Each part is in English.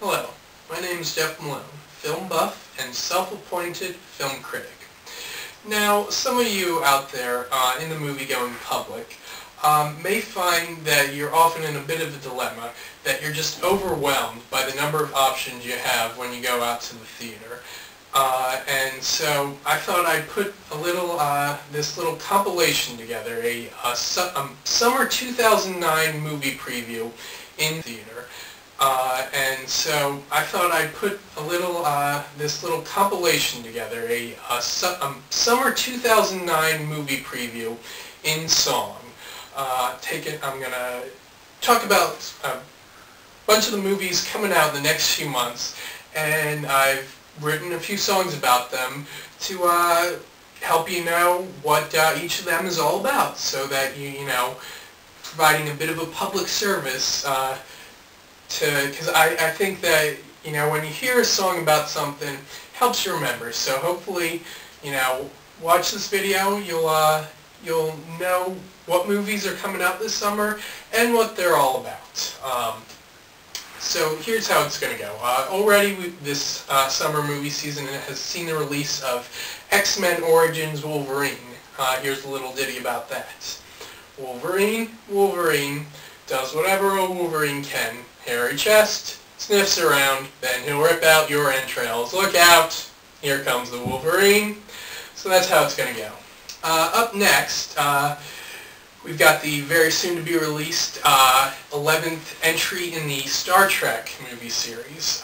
Hello, my name is Jeff Malone, film buff and self-appointed film critic. Now, some of you out there in the movie-going public may find that you're often in a bit of a dilemma, that you're just overwhelmed by the number of options you have when you go out to the theater. And so I thought I'd put a little, this little compilation together, a summer 2009 movie preview in theater. And so I thought I'd put a little, this little compilation together, a summer 2009 movie preview in song. I'm going to talk about a bunch of the movies coming out in the next few months, and I've written a few songs about them to help you know what each of them is all about, so that you know, providing a bit of a public service because I think that, you know, when you hear a song about something, it helps you remember. So hopefully, you know, watch this video, you'll know what movies are coming out this summer and what they're all about. So here's how it's going to go. Already this summer movie season has seen the release of X-Men Origins Wolverine. Here's a little ditty about that. Wolverine, Wolverine, does whatever a Wolverine can. Hairy chest, sniffs around, then he'll rip out your entrails. Look out! Here comes the Wolverine. So that's how it's going to go. Up next, we've got the very soon-to-be released 11th entry in the Star Trek movie series.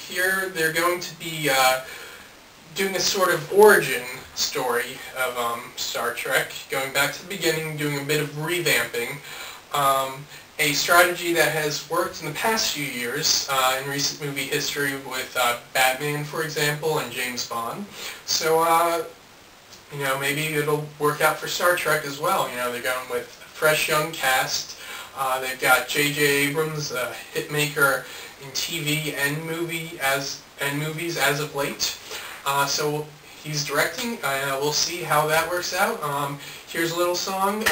Here they're going to be doing a sort of origin story of Star Trek, going back to the beginning, doing a bit of revamping. A strategy that has worked in the past few years in recent movie history with Batman, for example, and James Bond. So, you know, maybe it'll work out for Star Trek as well. You know, they're going with a fresh young cast. They've got J.J. Abrams, a hitmaker in TV and movies as of late. So he's directing. We'll see how that works out. Here's a little song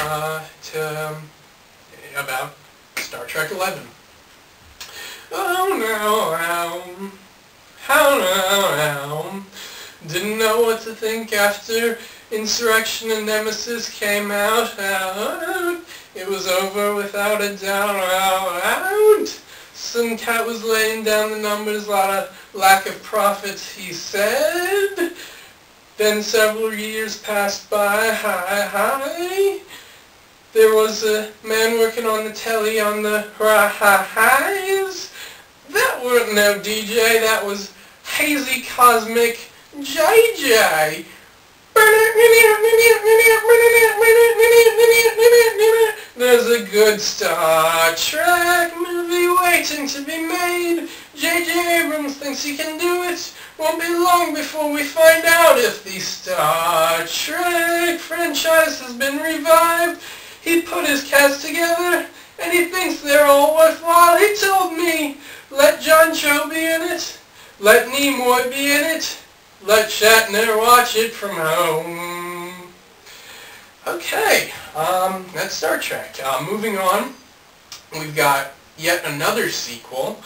about Star Trek 11. Oh no, how now, didn't know what to think after Insurrection and Nemesis came out. It was over without a doubt. Some cat was laying down the numbers, a lot of lack of profits, he said. Then several years passed by, there was a man working on the telly on the rise. That weren't no DJ, that was hazy cosmic JJ. There's a good Star Trek movie waiting to be made. J.J. Abrams thinks he can do it. Won't be long before we find out if the Star Trek franchise has been revived. He put his cast together, and he thinks they're all worthwhile. He told me, let John Cho be in it, let Nimoy be in it, let Shatner watch it from home. Okay, that's Star Trek. Moving on, we've got yet another sequel,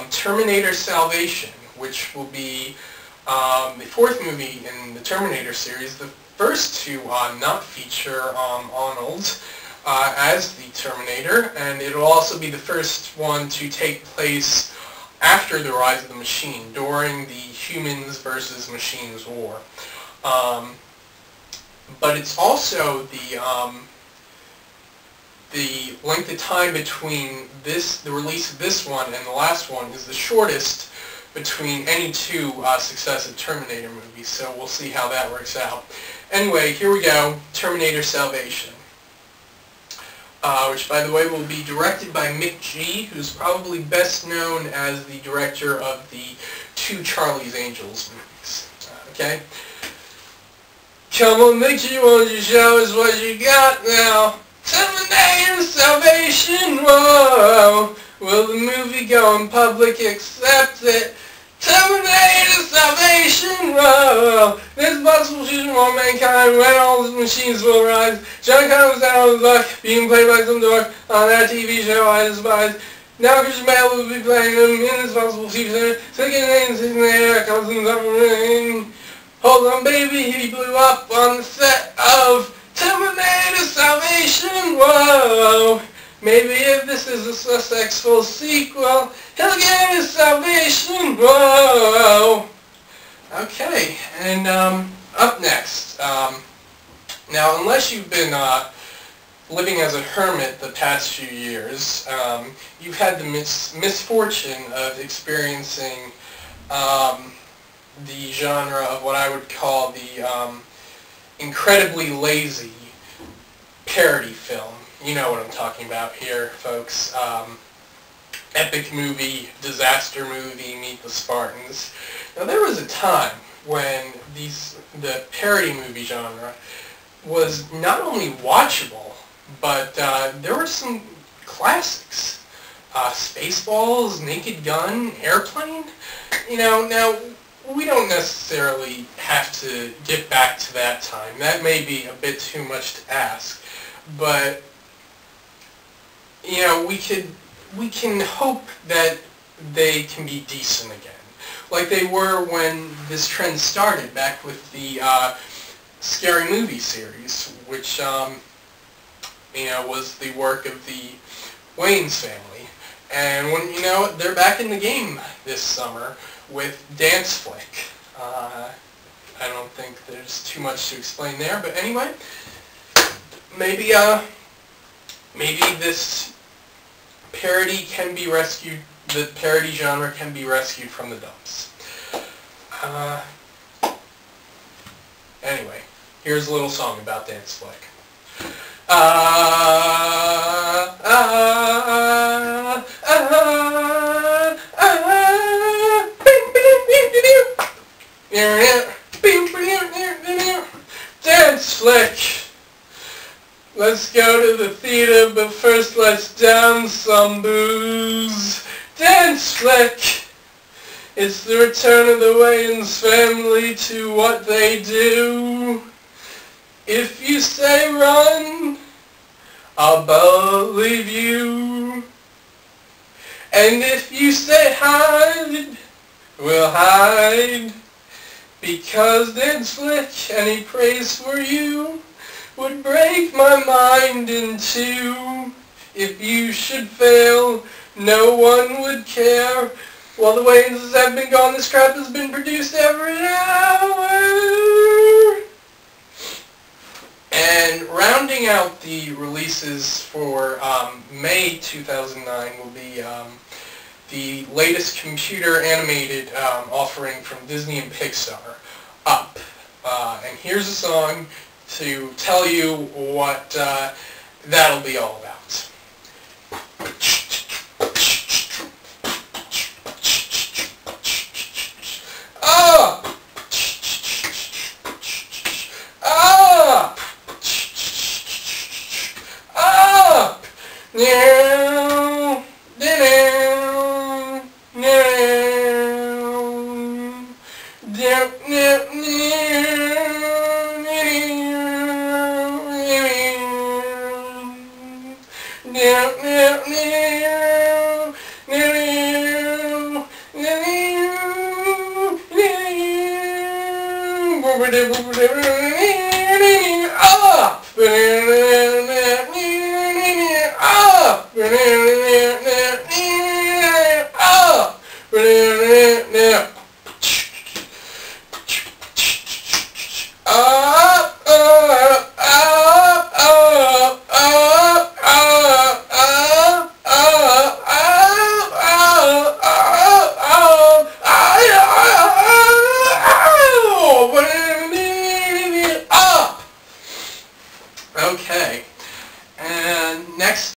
Terminator Salvation, which will be the fourth movie in the Terminator series. The first two not feature Arnold as the Terminator, and it'll also be the first one to take place after the rise of the machine, during the humans versus machines war. But it's also the length of time between the release of this one and the last one is the shortest between any two successive Terminator movies, so we'll see how that works out. Anyway, here we go, Terminator Salvation, which, by the way, will be directed by Mick G., who's probably best known as the director of the two Charlie's Angels movies. Okay? Come on, Mick G., won't you show us what you got now? Terminator Salvation, whoa! Will the movie go in public accept it? Terminator Salvation, whoa! This possible future for mankind when all the machines will rise. John Connor's down on his luck, being played by some dork on that TV show I despise. Now Christian Bale will be playing them in his possible future. Second name, sitting there, cousins of rain. Hold on, baby, he blew up on the set of Terminator Salvation. Whoa! Maybe if this is a successful sequel, he'll get his salvation. Whoa! Okay, and up next. Now, unless you've been living as a hermit the past few years, you've had the misfortune of experiencing the genre of what I would call the incredibly lazy parody film. You know what I'm talking about here, folks. Epic movie, disaster movie, Meet the Spartans. Now, there was a time when the parody movie genre was not only watchable, but there were some classics. Spaceballs, Naked Gun, Airplane. You know, now, we don't necessarily have to get back to that time. That may be a bit too much to ask. But, you know, we can hope that they can be decent again. Like they were when this trend started, back with the Scary Movie series, which, you know, was the work of the Wayans family. And when, you know, they're back in the game this summer with Dance Flick. I don't think there's too much to explain there, but anyway, maybe this parody can be rescued, the parody genre can be rescued from the dumps. Anyway, here's a little song about Dance Flick. Dance Flick! Let's go to the theater, but first let's down some booze. Dance Flick! It's the return of the Wayans family to what they do. If you say run, I'll believe you. And if you say hide, we'll hide. Because Dance Flick, any praise for you would break my mind in two. If you should fail, no one would care. While the Wayans have been gone, this crap has been produced every hour. And rounding out the releases for May 2009 will be the latest computer animated offering from Disney and Pixar, Up. And here's a song to tell you what that'll be all about. Up! Up! Up! Now, now,